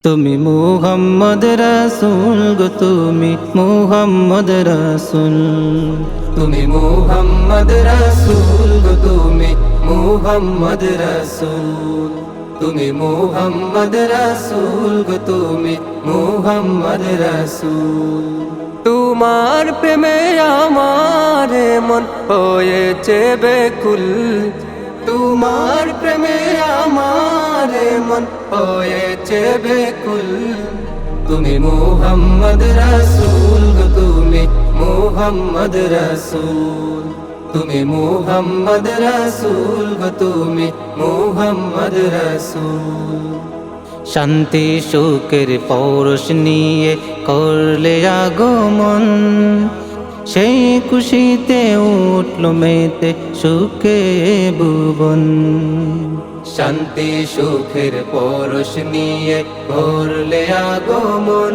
তুমি মুহাম্মদ রাসূল গো তুমি মুহাম্মদ রাসূল তুমি মুহাম্মদ রাসূল গো তুমি মুহাম্মদ রাসূল তুমি মুহাম্মদ রাসূল গো তুমি মুহাম্মদ রাসূল তোমার প্রেমে আমার মন হয়েছে বেকুল তোমার প্রেমে আমার মন হয়েছে বেকুল তুমি মুহাম্মদ রাসূল গো তুমি মুহাম্মদ রাসূল তুমি মুহাম্মদ রাসূল গো তুমি মুহাম্মদ রাসূল শান্তি সুখের পরশ নিয়ে করলে আগমন সেই খুশিতে উঠল মেতে সুখে ভুবন শান্তি সুখের পরশ নিয়ে করলে আগমন।